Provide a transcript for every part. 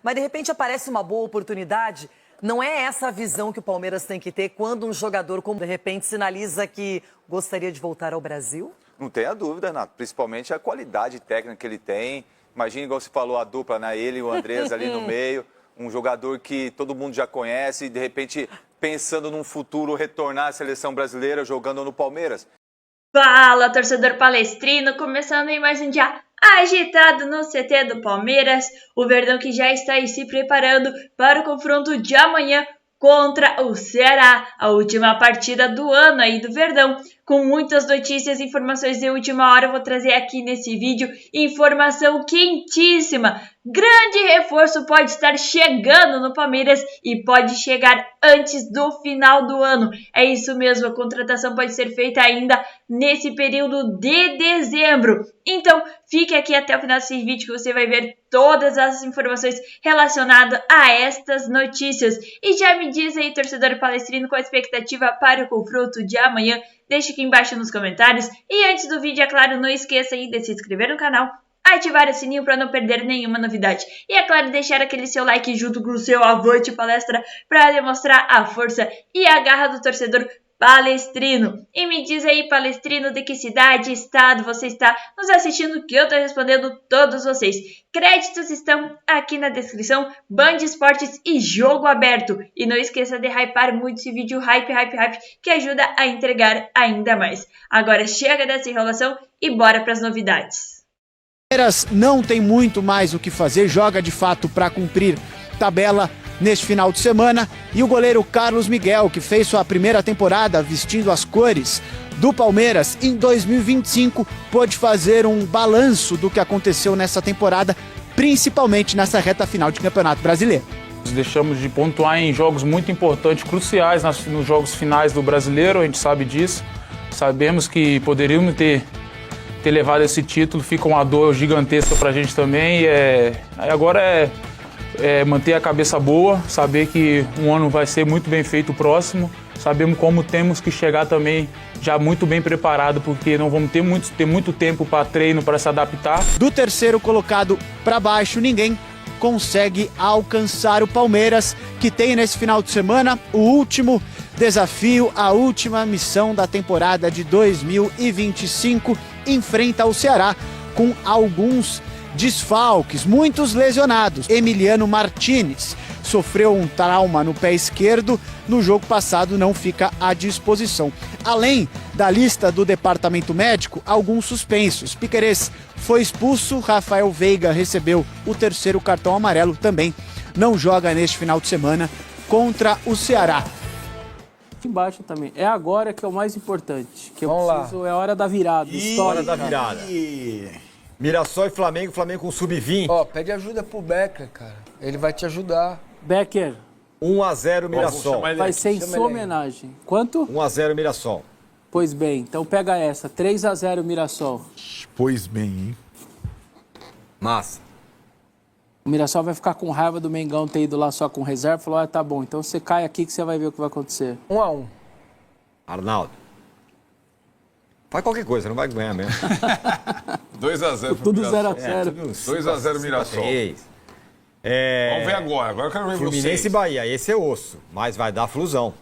mas de repente aparece uma boa oportunidade. Não é essa a visão que o Palmeiras tem que ter quando um jogador, como de repente, sinaliza que gostaria de voltar ao Brasil? Não tenha dúvida, Renato. Principalmente a qualidade técnica que ele tem. Imagina, igual você falou, a dupla, né? Ele e o Andrés ali no meio. Um jogador que todo mundo já conhece e, de repente, pensando num futuro retornar à seleção brasileira jogando no Palmeiras. Fala, torcedor palestrino, começando em mais um dia agitado no CT do Palmeiras. O Verdão que já está aí se preparando para o confronto de amanhã contra o Ceará, a última partida do ano aí do Verdão. Com muitas notícias e informações de última hora, eu vou trazer aqui nesse vídeo informação quentíssima. Grande reforço pode estar chegando no Palmeiras e pode chegar antes do final do ano. É isso mesmo, a contratação pode ser feita ainda nesse período de dezembro. Então, fique aqui até o final desse vídeo que você vai ver todas as informações relacionadas a estas notícias. E já me diz aí, torcedor palestrino, qual a expectativa para o confronto de amanhã? Deixe aqui embaixo nos comentários. E antes do vídeo, é claro, não esqueça aí de se inscrever no canal, ativar o sininho para não perder nenhuma novidade. E é claro, deixar aquele seu like junto com o seu avante palestra para demonstrar a força e a garra do torcedor palestrino. E me diz aí, palestrino, de que cidade, estado você está nos assistindo, que eu estou respondendo todos vocês. Créditos estão aqui na descrição, Band Esportes e Jogo Aberto. E não esqueça de hypar muito esse vídeo, hype, que ajuda a entregar ainda mais. Agora chega dessa enrolação e bora para as novidades. Palmeiras não tem muito mais o que fazer, joga de fato para cumprir tabela neste final de semana, e o goleiro Carlos Miguel, que fez sua primeira temporada vestindo as cores do Palmeiras em 2025, pôde fazer um balanço do que aconteceu nessa temporada, principalmente nessa reta final de Campeonato Brasileiro. Deixamos de pontuar em jogos muito importantes, cruciais nos jogos finais do Brasileiro, a gente sabe disso. Sabemos que poderíamos ter levado esse título, fica uma dor gigantesca pra gente também. Agora é manter a cabeça boa, saber que um ano vai ser muito bem feito o próximo. Sabemos como temos que chegar também já muito bem preparado, porque não vamos ter muito tempo para treino, para se adaptar. Do terceiro colocado para baixo, ninguém consegue alcançar o Palmeiras, que tem nesse final de semana o último desafio, a última missão da temporada de 2025, enfrenta o Ceará com alguns desfalques, muitos lesionados. Emiliano Martinez sofreu um trauma no pé esquerdo, no jogo passado não fica à disposição. Além da lista do departamento médico, alguns suspensos. Piquerez foi expulso, Rafael Veiga recebeu o terceiro cartão amarelo, também não joga neste final de semana contra o Ceará. Embaixo também. É agora que é o mais importante. Que Vamos eu preciso, lá. É a hora da virada. Hora da virada. Mirassol e Flamengo com sub-20. Ó, pede ajuda pro Becker, cara. Ele vai te ajudar. Becker. 1-0 Mirassol. Vai ser em sua homenagem. Quanto? 1-0 Mirassol. Pois bem, então pega essa. 3-0 Mirassol. Pois bem, hein? Massa. O Mirassol vai ficar com raiva do Mengão ter ido lá só com reserva. Falou, tá bom, então você cai aqui que você vai ver o que vai acontecer. 1-1. Arnaldo. Faz qualquer coisa, não vai ganhar mesmo. 2-0 Tudo 0-0. 2-0 Mirassol. Vamos ver agora. Agora eu quero ver Fluminense vocês. e Bahia, esse é osso, mas vai dar flusão.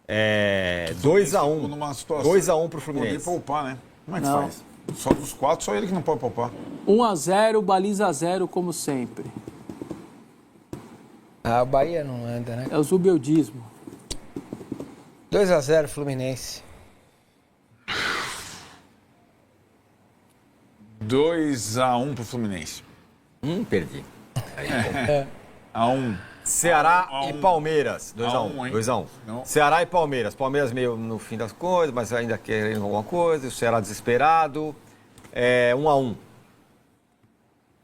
2-1. 2-1 pro Fluminense. Poder poupar, né? Como é que Não. faz? Só dos 4, só ele que não pode poupar. 1-0, baliza 0, como sempre. Ah, o Bahia não anda, né? É o zubeldismo. 2-0 Fluminense. 2-1 pro Fluminense. Perdi. 1-1. Ceará A um. e Palmeiras. 1-1, hein? 2-1. Não. Ceará e Palmeiras. Palmeiras meio no fim das coisas, mas ainda querendo alguma coisa. O Ceará desesperado. 1-1.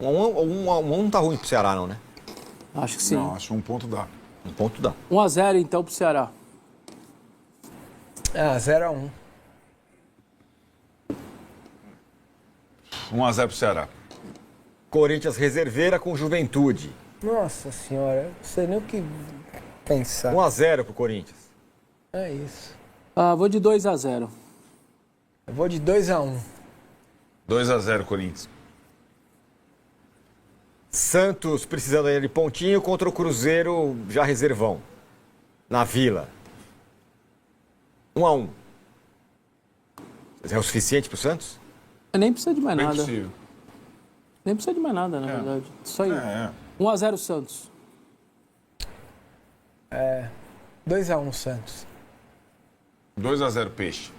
1-1 não tá ruim pro Ceará, não, né? Acho que sim. Não, acho que 1 ponto dá. 1 ponto dá. 1-0 então pro Ceará. 0-1. 1-0 pro Ceará. Corinthians reserveira com Juventude. Nossa senhora, eu não sei nem o que pensar. 1-0 pro Corinthians. É isso. Vou de 2-0. Eu vou de 2-1. 2-0 Corinthians. Santos precisando aí de pontinho contra o Cruzeiro já reservão. Na Vila. 1-1. É o suficiente pro Santos? Nem precisa de mais Bem nada. possível. Nem precisa de mais nada, na verdade. Só aí. 1-0 Santos. 2-1 Santos. 2-0 Peixe.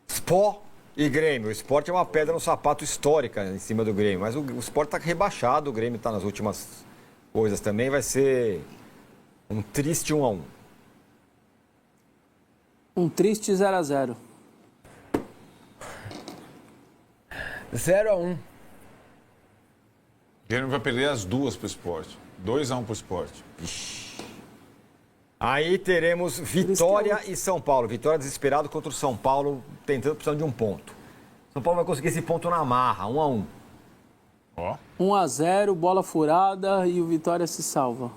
Sport e Grêmio. O Sport é uma pedra no sapato histórica em cima do Grêmio. Mas o Sport tá rebaixado, o Grêmio tá nas últimas coisas também. Vai ser um triste 1-1. Um triste 0-0. 0-1. O Grêmio vai perder as duas pro Sport. 2-1 pro Sport. Aí teremos Vitória e São Paulo. Vitória desesperado contra o São Paulo, precisando de um ponto. São Paulo vai conseguir esse ponto na marra, 1-1. Ó. 1-0, bola furada e o Vitória se salva.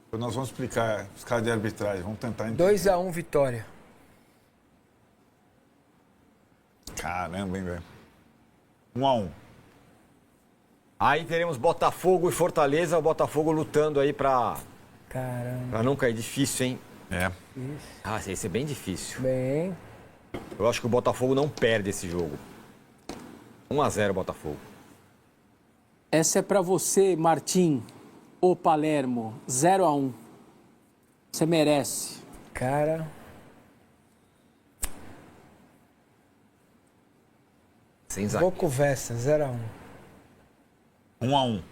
Então nós vamos explicar os caras de arbitragem. Vamos tentar entender. 2-1 Vitória. Caramba, hein, velho. 1-1. Aí teremos Botafogo e Fortaleza. O Botafogo lutando aí pra Caramba. não cair. Difícil, hein? É. Ah, esse é bem difícil. Bem. Eu acho que o Botafogo não perde esse jogo. 1-0 Botafogo. Essa é pra você, Martim, o Palermo. 0-1. Você merece. Cara. Sem zague. Boco Vesta, 0-1. 1-1.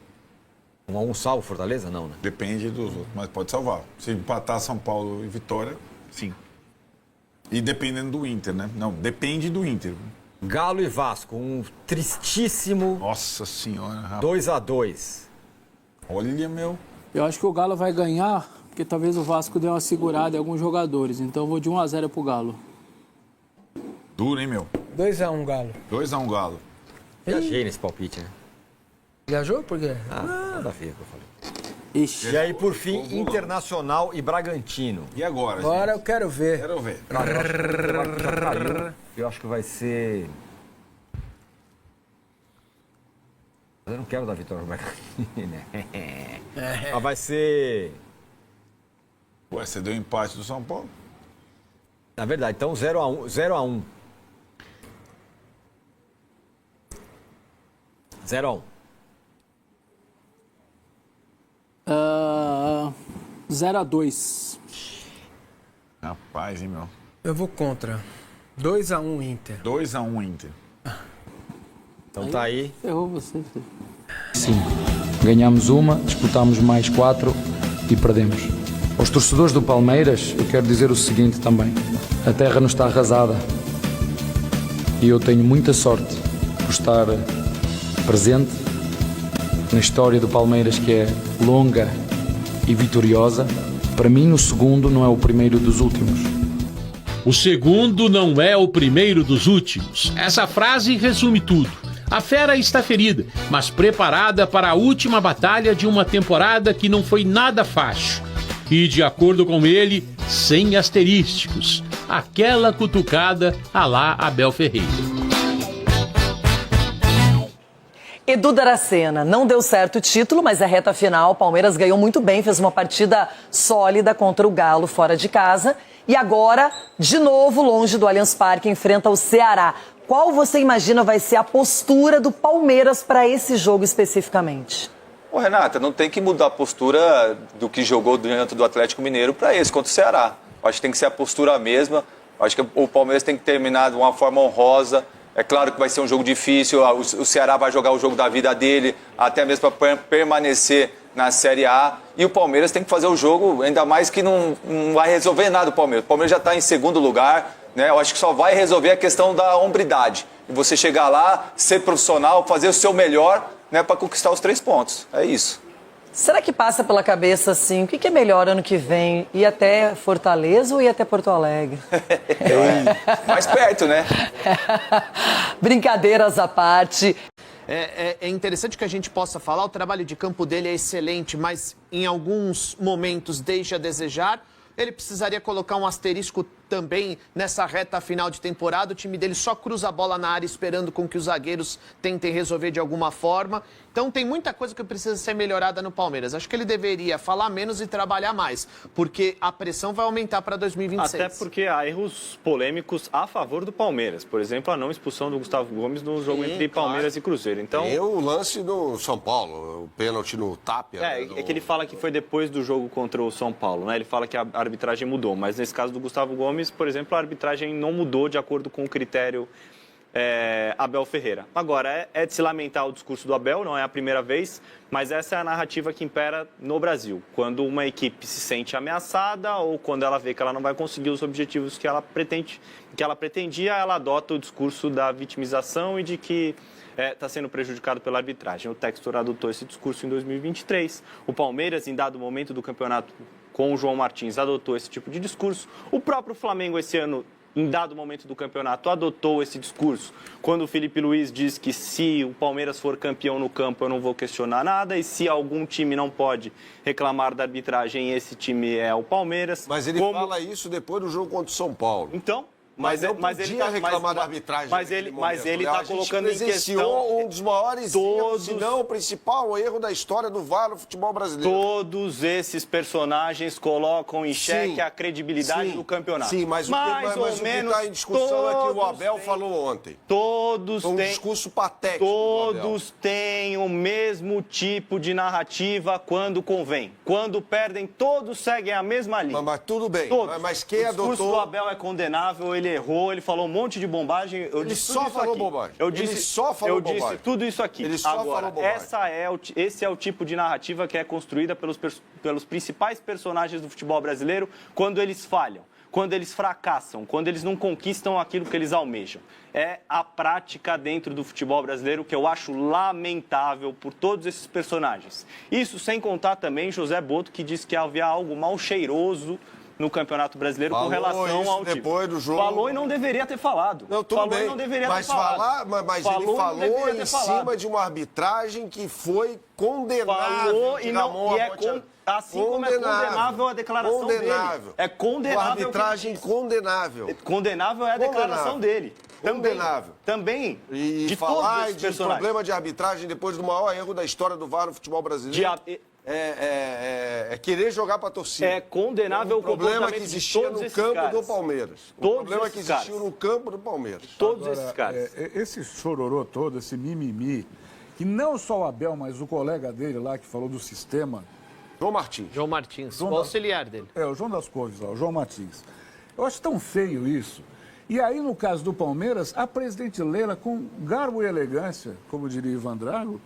1-1 salvo Fortaleza? Não, né? Depende dos outros, mas pode salvar. Se empatar São Paulo e Vitória, sim. E dependendo do Inter, né? Não, depende do Inter. Galo e Vasco, um tristíssimo Nossa senhora, rapaz. 2-2. Olha, meu. Eu acho que o Galo vai ganhar, porque talvez o Vasco dê uma segurada em alguns jogadores. Então eu vou de 1-0 pro Galo. Duro, hein, meu? 2-1 Galo. 2-1 Galo. Viajei nesse palpite, né? Viajou? Por quê? Nada a ver com o que eu falei. Ixi. E aí, por fim, Internacional e Bragantino. E agora, Agora gente? eu quero ver. Quero ver. Já caiu. Eu acho que vai ser... Eu não quero dar vitória pro Bragantino, né? Mas vai ser... Ué, você deu empate do São Paulo? Na verdade, então 0-1. 0-1. 0-2. Rapaz, hein, meu? Eu vou contra. 2-1 Inter. 2-1 Inter. Então tá aí. Errou você. Sim, ganhamos uma, disputámos mais 4 e perdemos. Aos torcedores do Palmeiras, eu quero dizer o seguinte também. A terra não está arrasada. E eu tenho muita sorte por estar presente na história do Palmeiras, que é longa e vitoriosa. Para mim, o segundo não é o primeiro dos últimos. O segundo não é o primeiro dos últimos. Essa frase resume tudo. A fera está ferida, mas preparada para a última batalha de uma temporada que não foi nada fácil. E, de acordo com ele, sem asterísticos. Aquela cutucada à lá Abel Ferreira. Edu Dracena, não deu certo o título, mas a reta final, o Palmeiras ganhou muito bem, fez uma partida sólida contra o Galo fora de casa. E agora, de novo, longe do Allianz Parque, enfrenta o Ceará. Qual você imagina vai ser a postura do Palmeiras para esse jogo especificamente? Ô, Renata, não tem que mudar a postura do que jogou diante do Atlético Mineiro para esse, contra o Ceará. Acho que tem que ser a postura mesma. Acho que o Palmeiras tem que terminar de uma forma honrosa. É claro que vai ser um jogo difícil, o Ceará vai jogar o jogo da vida dele, até mesmo para permanecer na Série A. E o Palmeiras tem que fazer o jogo, ainda mais que não vai resolver nada o Palmeiras. O Palmeiras já está em segundo lugar, né? Eu acho que só vai resolver a questão da hombridade. E você chegar lá, ser profissional, fazer o seu melhor, né, para conquistar os 3 pontos. É isso. Será que passa pela cabeça assim, o que é melhor ano que vem? Ir até Fortaleza ou ir até Porto Alegre? Mais perto, né? Brincadeiras à parte. É interessante que a gente possa falar, o trabalho de campo dele é excelente, mas em alguns momentos deixa a desejar. Ele precisaria colocar um asterisco também nessa reta final de temporada. O time dele só cruza a bola na área esperando com que os zagueiros tentem resolver de alguma forma. Então tem muita coisa que precisa ser melhorada no Palmeiras. Acho que ele deveria falar menos e trabalhar mais, porque a pressão vai aumentar para 2026. Até porque há erros polêmicos a favor do Palmeiras. Por exemplo, a não expulsão do Gustavo Gomes no jogo entre Palmeiras e Cruzeiro. Então, tem o lance do São Paulo, o pênalti no Tapia. É que ele fala que foi depois do jogo contra o São Paulo, né? Ele fala que a arbitragem mudou, mas nesse caso do Gustavo Gomes, por exemplo, a arbitragem não mudou de acordo com o critério Abel Ferreira. Agora, é de se lamentar o discurso do Abel, não é a primeira vez, mas essa é a narrativa que impera no Brasil. Quando uma equipe se sente ameaçada ou quando ela vê que ela não vai conseguir os objetivos que ela pretendia, ela adota o discurso da vitimização e de que está sendo prejudicado pela arbitragem. O Textor adotou esse discurso em 2023. O Palmeiras, em dado momento do campeonato com o João Martins, adotou esse tipo de discurso. O próprio Flamengo, esse ano, em dado momento do campeonato, adotou esse discurso. Quando o Felipe Luiz diz que se o Palmeiras for campeão no campo, eu não vou questionar nada, e se algum time não pode reclamar da arbitragem, esse time é o Palmeiras. Mas ele fala isso depois do jogo contra o São Paulo. Então... Mas ele tá reclamar da arbitragem. Mas ele está colocando em questão um dos maiores erros, se não o principal erro da história do VAR no futebol brasileiro. Todos esses personagens colocam em xeque a credibilidade do campeonato. Sim, mas o que está em discussão é que o Abel falou ontem. Todos têm um discurso patético. Todos têm o mesmo tipo de narrativa quando convém. Quando perdem, todos seguem a mesma linha. Mas tudo bem. Mas quem adotou... O discurso do Abel é condenável, ele errou, ele falou um monte de bobagem. Ele só falou bobagem. Eu disse tudo isso aqui. Ele só falou bobagem. Esse é o tipo de narrativa que é construída pelos principais personagens do futebol brasileiro quando eles falham, quando eles fracassam, quando eles não conquistam aquilo que eles almejam. É a prática dentro do futebol brasileiro que eu acho lamentável por todos esses personagens. Isso sem contar também José Boto, que disse que havia algo mal cheiroso no Campeonato Brasileiro com relação ao time. Depois do jogo. Falou e não deveria ter falado. Não, tudo bem. E não deveria mas ter falado. Mas ele falou em cima de uma arbitragem que foi condenável. Falou assim como é condenável a declaração dele. É condenável. Uma arbitragem condenável. Condenável é a declaração dele. Condenável. Também. E de falar todos esses personagens. Problema de arbitragem depois do maior erro da história do VAR no futebol brasileiro. É querer jogar para a torcida. É condenável o problema que existia no campo do Palmeiras. O problema que existiu no campo do Palmeiras. Todos esses caras. Esse chororô todo, esse mimimi, que não só o Abel, mas o colega dele lá que falou do sistema. João Martins. O auxiliar dele. O João das Couves lá, o João Martins. Eu acho tão feio isso. E aí, no caso do Palmeiras, a presidente Leila, com garbo e elegância, como diria Ivan Drago,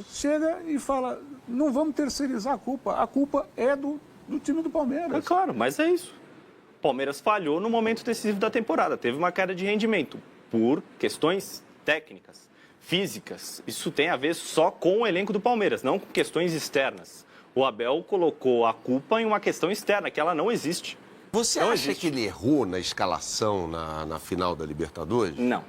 chega e fala, não vamos terceirizar a culpa é do time do Palmeiras. É claro, mas é isso. O Palmeiras falhou no momento decisivo da temporada, teve uma queda de rendimento por questões técnicas, físicas. Isso tem a ver só com o elenco do Palmeiras, não com questões externas. O Abel colocou a culpa em uma questão externa, que ela não existe. Você acha que ele errou na escalação na final da Libertadores? Não.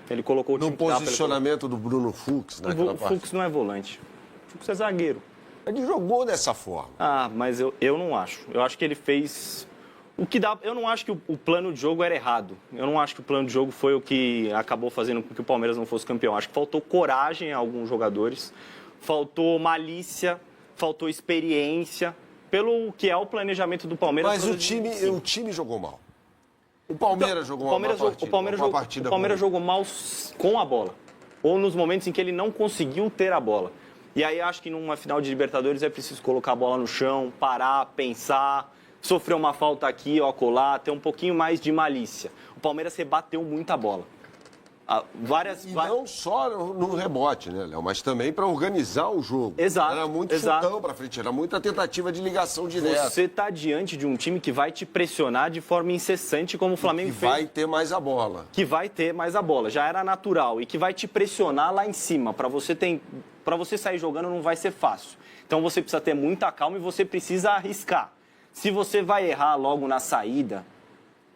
Ele colocou o time no posicionamento do Bruno Fux naquela parte. O Fux não é volante. O Fux é zagueiro. Ele jogou dessa forma. Mas eu não acho. Eu acho que ele fez o que dá. Eu não acho que o plano de jogo era errado. Eu não acho que o plano de jogo foi o que acabou fazendo com que o Palmeiras não fosse campeão. Acho que faltou coragem a alguns jogadores, faltou malícia, faltou experiência. Pelo que é o planejamento do Palmeiras. Mas o time jogou mal. O Palmeiras jogou mal. O Palmeiras jogou mal com a bola. Ou nos momentos em que ele não conseguiu ter a bola. E aí acho que numa final de Libertadores é preciso colocar a bola no chão, parar, pensar, sofrer uma falta aqui ou acolá, ter um pouquinho mais de malícia. O Palmeiras rebateu muita bola. Não só no rebote, né, Léo? Mas também para organizar o jogo. Exato. Era muito chutão para frente, era muita tentativa de ligação direta. Você está diante de um time que vai te pressionar de forma incessante, como o Flamengo fez. Que vai ter mais a bola. Que vai ter mais a bola, já era natural. E que vai te pressionar lá em cima. Para você sair jogando não vai ser fácil. Então você precisa ter muita calma e você precisa arriscar. Se você vai errar logo na saída,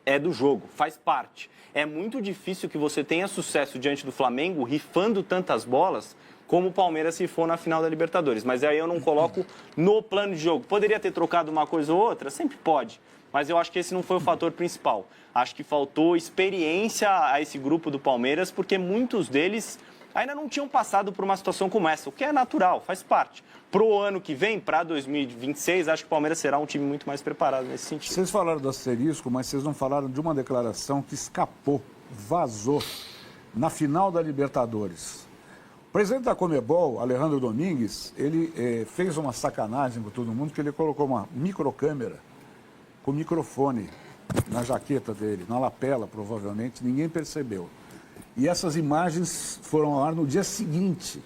é do jogo, faz parte. É muito difícil que você tenha sucesso diante do Flamengo, rifando tantas bolas, como o Palmeiras se for na final da Libertadores. Mas aí eu não coloco no plano de jogo. Poderia ter trocado uma coisa ou outra? Sempre pode. Mas eu acho que esse não foi o fator principal. Acho que faltou experiência a esse grupo do Palmeiras, porque muitos deles ainda não tinham passado por uma situação como essa, o que é natural, faz parte. Pro ano que vem, para 2026, acho que o Palmeiras será um time muito mais preparado nesse sentido. Vocês falaram do asterisco, mas vocês não falaram de uma declaração que escapou, vazou, na final da Libertadores. O presidente da Conmebol, Alejandro Domingues, ele fez uma sacanagem com todo mundo, que ele colocou uma microcâmera com microfone na jaqueta dele, na lapela, provavelmente, ninguém percebeu. E essas imagens foram ao ar no dia seguinte.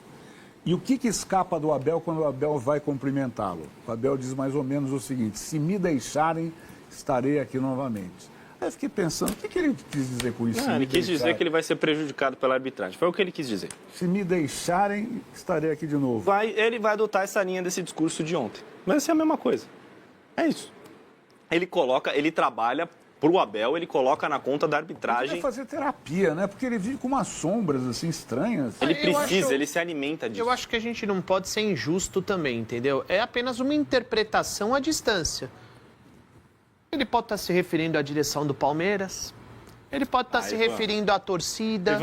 E o que escapa do Abel quando o Abel vai cumprimentá-lo? O Abel diz mais ou menos o seguinte: se me deixarem, estarei aqui novamente. Aí eu fiquei pensando, o que ele quis dizer com isso? Ele quis dizer que ele vai ser prejudicado pela arbitragem. Foi o que ele quis dizer. Se me deixarem, estarei aqui de novo. Ele vai adotar essa linha desse discurso de ontem. Vai ser a mesma coisa. É isso. Ele trabalha pro Abel, ele coloca na conta da arbitragem. Ele vai fazer terapia, né? Porque ele vive com umas sombras assim estranhas. Ele precisa, ele se alimenta disso. Eu acho que a gente não pode ser injusto também, entendeu? É apenas uma interpretação à distância. Ele pode estar se referindo à direção do Palmeiras, ele pode estar se referindo à torcida.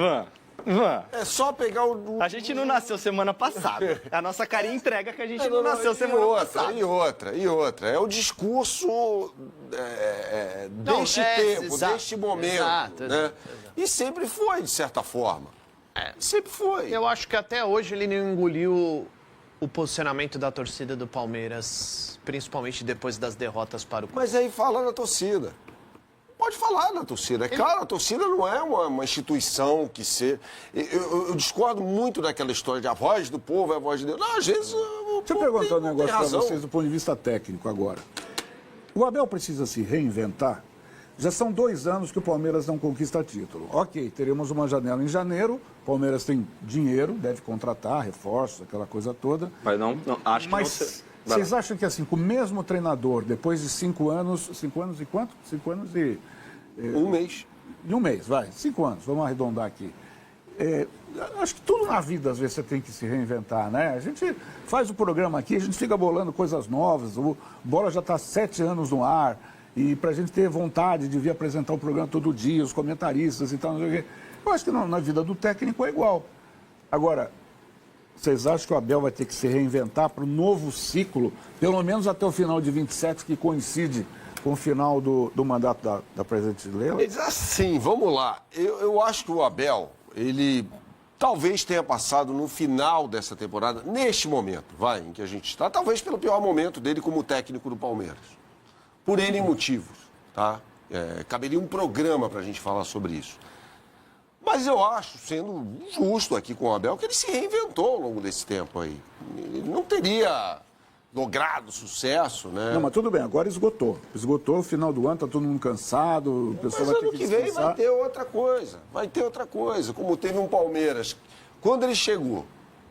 Ivan, é só pegar o... A gente não nasceu semana passada. A nossa carinha entrega que a gente não nasceu semana passada. E outra. É o discurso deste tempo, deste momento. Exato. E sempre foi, de certa forma. Sempre foi. Eu acho que até hoje ele não engoliu o posicionamento da torcida do Palmeiras, principalmente depois das derrotas para o... Mas aí fala na torcida. Pode falar na torcida. É claro, a torcida não é uma instituição que se... Eu discordo muito daquela história de a voz do povo é a voz de Deus. Não, às vezes... Deixa eu perguntar um negócio para vocês do ponto de vista técnico agora. O Abel precisa se reinventar. Já são 2 anos que o Palmeiras não conquista título. Ok, teremos uma janela em janeiro. O Palmeiras tem dinheiro, deve contratar, reforços, aquela coisa toda. Mas não acho que Mas vocês acham que assim, com o mesmo treinador, depois de 5 anos... 5 anos e quanto? 5 anos e... 1 mês. De 1 mês, vai. 5 anos, vamos arredondar aqui. Acho que tudo na vida, às vezes, você tem que se reinventar, né? A gente faz o programa aqui, a gente fica bolando coisas novas. O Bola já está 7 anos no ar. E para a gente ter vontade de vir apresentar o programa todo dia, os comentaristas e tal, não sei o quê. Eu acho que na vida do técnico é igual. Agora, vocês acham que o Abel vai ter que se reinventar para o novo ciclo, pelo menos até o final de 27, que coincide com o final do mandato da presidente Leila? Assim, vamos lá. Eu acho que o Abel, ele talvez tenha passado no final dessa temporada, neste momento, em que a gente está, talvez pelo pior momento dele como técnico do Palmeiras. Por N motivos, tá? Caberia um programa para a gente falar sobre isso. Mas eu acho, sendo justo aqui com o Abel, que ele se reinventou ao longo desse tempo aí. Ele não teria logrado sucesso, né? Não, mas tudo bem, agora esgotou. Esgotou, no final do ano, tá todo mundo cansado, o pessoal vai ter que descansar. Ano que vem vai ter outra coisa, como teve um Palmeiras. Quando ele chegou,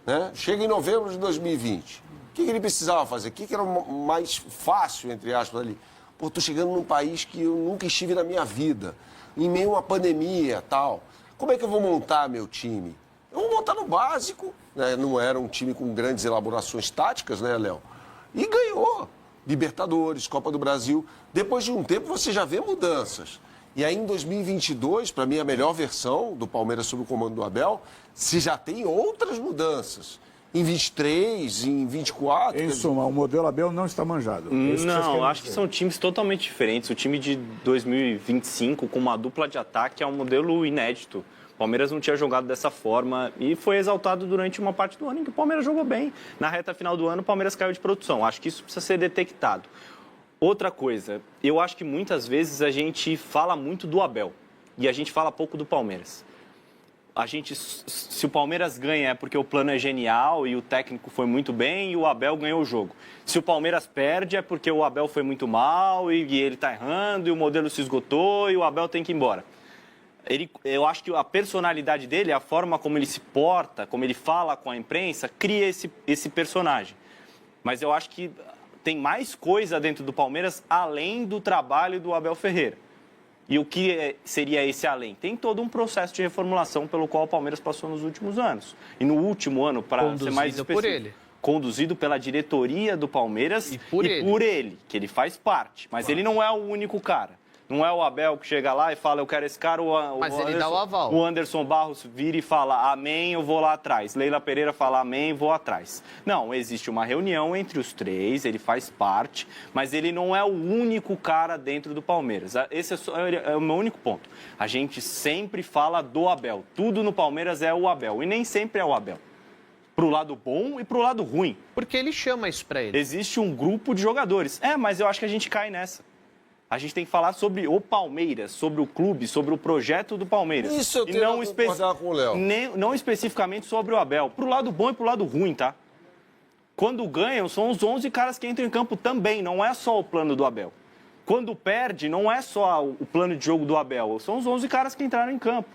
né? Chega em novembro de 2020, o que ele precisava fazer? O que era mais fácil, entre aspas, ali? Pô, tô chegando num país que eu nunca estive na minha vida, em meio a uma pandemia, tal. Como é que eu vou montar meu time? Eu vou montar no básico, né? Não era um time com grandes elaborações táticas, né, Léo? E ganhou Libertadores, Copa do Brasil. Depois de um tempo você já vê mudanças. E aí em 2022, para mim a melhor versão do Palmeiras sob o comando do Abel, se já tem outras mudanças. Em 23, em 24... Em suma, o modelo Abel não está manjado. Não, acho que são times totalmente diferentes. O time de 2025, com uma dupla de ataque, é um modelo inédito. O Palmeiras não tinha jogado dessa forma e foi exaltado durante uma parte do ano em que o Palmeiras jogou bem. Na reta final do ano, o Palmeiras caiu de produção. Acho que isso precisa ser detectado. Outra coisa, eu acho que muitas vezes a gente fala muito do Abel e a gente fala pouco do Palmeiras. Se o Palmeiras ganha é porque o plano é genial e o técnico foi muito bem e o Abel ganhou o jogo. Se o Palmeiras perde é porque o Abel foi muito mal e ele está errando e o modelo se esgotou e o Abel tem que ir embora. Eu acho que a personalidade dele, a forma como ele se porta, como ele fala com a imprensa, cria esse personagem. Mas eu acho que tem mais coisa dentro do Palmeiras além do trabalho do Abel Ferreira. E o que seria esse além? Tem todo um processo de reformulação pelo qual o Palmeiras passou nos últimos anos. E no último ano, para ser mais específico, por ele. Conduzido pela diretoria do Palmeiras e por ele, que ele faz parte. Mas ele não é o único cara. Não é o Abel que chega lá e fala, eu quero esse cara, mas ele dá o aval. O Anderson Barros vira e fala, amém, eu vou lá atrás. Leila Pereira fala, amém, vou atrás. Não, existe uma reunião entre os três, ele faz parte, mas ele não é o único cara dentro do Palmeiras. Esse é o meu único ponto. A gente sempre fala do Abel. Tudo no Palmeiras é o Abel, e nem sempre é o Abel. Pro lado bom e pro lado ruim. Porque ele chama isso pra ele. Existe um grupo de jogadores. Mas eu acho que a gente cai nessa. A gente tem que falar sobre o Palmeiras, sobre o clube, sobre o projeto do Palmeiras. Isso eu tenho que concordar com o Léo. Não especificamente sobre o Abel. Pro lado bom e pro lado ruim, tá? Quando ganham, são os 11 caras que entram em campo também. Não é só o plano do Abel. Quando perde, não é só o plano de jogo do Abel. São os 11 caras que entraram em campo.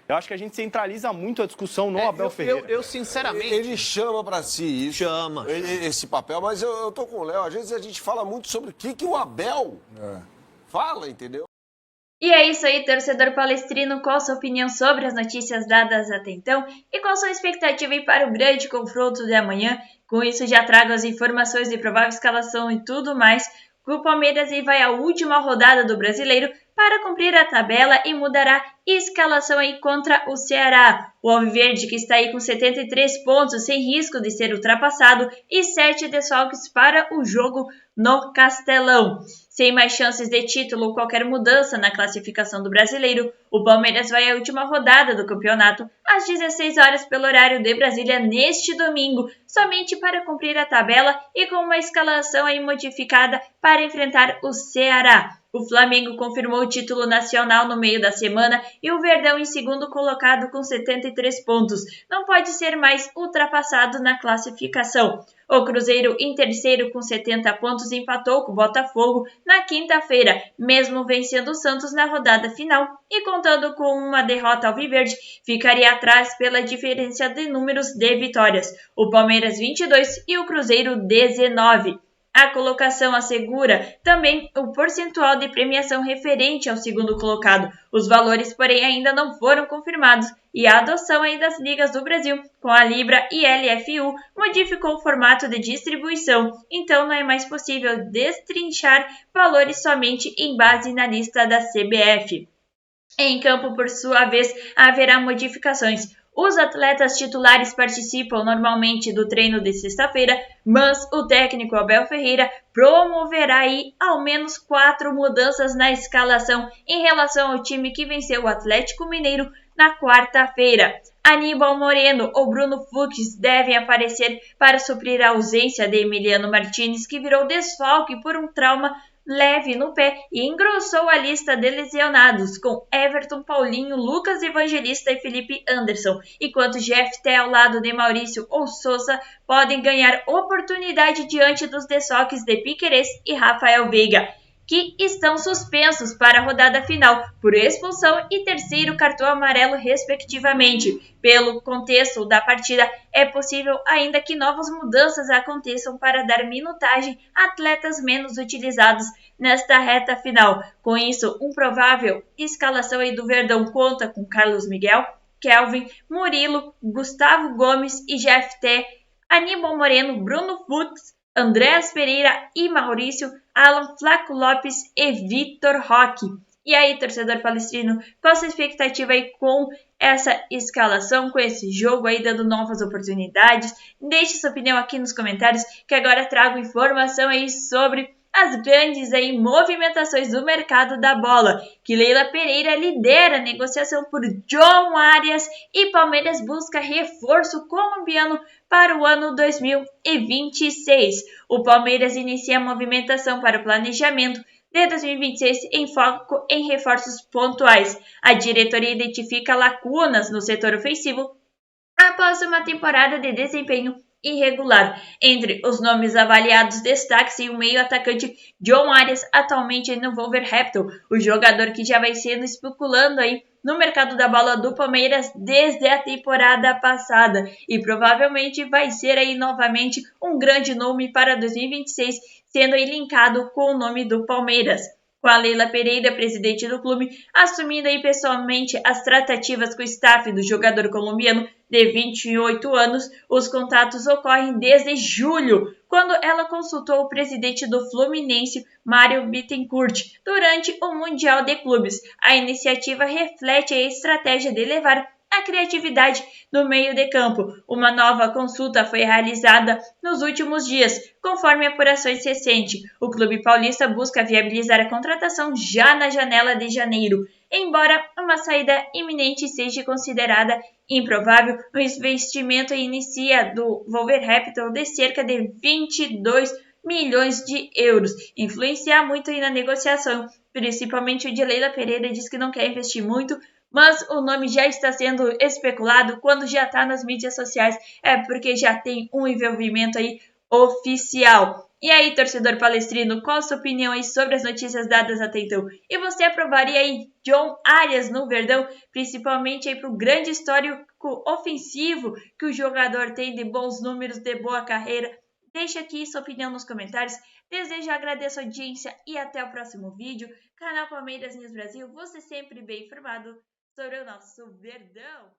Eu acho que a gente centraliza muito a discussão no Abel Ferreira. Eu sinceramente... Ele chama pra si isso. Chama. Esse papel, mas eu tô com o Léo. Às vezes a gente fala muito sobre o que o Abel fala, entendeu? E é isso aí, torcedor palestrino. Qual a sua opinião sobre as notícias dadas até então? E qual a sua expectativa aí para o grande confronto de amanhã? Com isso, já trago as informações de provável escalação e tudo mais. O Palmeiras vai à última rodada do Brasileiro para cumprir a tabela e mudará escalação aí contra o Ceará. O Alviverde, que está aí com 73 pontos, sem risco de ser ultrapassado, e 7 desfalques para o jogo no Castelão. Sem mais chances de título ou qualquer mudança na classificação do Brasileiro, o Palmeiras vai à última rodada do campeonato às 16 horas pelo horário de Brasília neste domingo, somente para cumprir a tabela e com uma escalação aí modificada para enfrentar o Ceará. O Flamengo confirmou o título nacional no meio da semana e o Verdão em segundo colocado com 73 pontos. Não pode ser mais ultrapassado na classificação. O Cruzeiro, em terceiro com 70 pontos, empatou com o Botafogo na quinta-feira, mesmo vencendo o Santos na rodada final e contando com uma derrota alviverde, ficaria atrás pela diferença de números de vitórias. O Palmeiras 22 e o Cruzeiro 19. A colocação assegura também o percentual de premiação referente ao segundo colocado. Os valores, porém, ainda não foram confirmados e a adoção aí das ligas do Brasil com a Libra e LFU modificou o formato de distribuição, então não é mais possível destrinchar valores somente em base na lista da CBF. Em campo, por sua vez, haverá modificações. Os atletas titulares participam normalmente do treino de sexta-feira, mas o técnico Abel Ferreira promoverá aí ao menos 4 mudanças na escalação em relação ao time que venceu o Atlético Mineiro na quarta-feira. Aníbal Moreno ou Bruno Fux devem aparecer para suprir a ausência de Emiliano Martínez, que virou desfalque por um trauma leve no pé e engrossou a lista de lesionados, com Everton, Paulinho, Lucas Evangelista e Felipe Anderson, enquanto Jefté ao lado de Maurício ou Souza podem ganhar oportunidade diante dos desfalques de Piquerez e Rafael Veiga, que estão suspensos para a rodada final por expulsão e terceiro cartão amarelo, respectivamente. Pelo contexto da partida, é possível ainda que novas mudanças aconteçam para dar minutagem a atletas menos utilizados nesta reta final. Com isso, um provável escalação aí do Verdão conta com Carlos Miguel, Kelvin, Murilo, Gustavo Gomes e Jefté, Aníbal Moreno, Bruno Fux, Andréas Pereira e Maurício, Alan, Flaco Lopes e Vitor Roque. E aí, torcedor palestrino, qual a sua expectativa aí com essa escalação, com esse jogo aí dando novas oportunidades? Deixe sua opinião aqui nos comentários, que agora trago informação aí sobre as grandes aí movimentações do mercado da bola, que Leila Pereira lidera a negociação por John Arias e Palmeiras busca reforço colombiano para o ano 2026. O Palmeiras inicia a movimentação para o planejamento de 2026 em foco em reforços pontuais. A diretoria identifica lacunas no setor ofensivo após uma temporada de desempenho irregular. Entre os nomes avaliados, destaque-se o meio-atacante John Arias, atualmente no Wolverhampton, o jogador que já vai sendo especulando aí no mercado da bola do Palmeiras desde a temporada passada e provavelmente vai ser aí novamente um grande nome para 2026, sendo aí linkado com o nome do Palmeiras. com a Leila Pereira, presidente do clube, assumindo aí pessoalmente as tratativas com o staff do jogador colombiano de 28 anos. Os contatos ocorrem desde julho, quando ela consultou o presidente do Fluminense, Mário Bittencourt, durante o Mundial de Clubes. A iniciativa reflete a estratégia de levar a criatividade no meio de campo. Uma nova consulta foi realizada nos últimos dias, conforme apurações recentes. O clube paulista busca viabilizar a contratação já na janela de janeiro. Embora uma saída iminente seja considerada improvável, o investimento inicia do Wolverhampton de cerca de 22 milhões de euros. Influenciar muito aí na negociação, principalmente o de Leila Pereira diz que não quer investir muito, mas o nome já está sendo especulado. Quando já está nas mídias sociais é porque já tem um envolvimento aí oficial. E aí, torcedor palestrino, qual a sua opinião aí sobre as notícias dadas até então? E você aprovaria aí John Arias no Verdão, principalmente aí para o grande histórico ofensivo que o jogador tem, de bons números, de boa carreira? Deixa aqui sua opinião nos comentários. Desejo, agradeço a audiência e até o próximo vídeo. Canal Palmeiras News Brasil, você sempre bem informado sobre o nosso Verdão.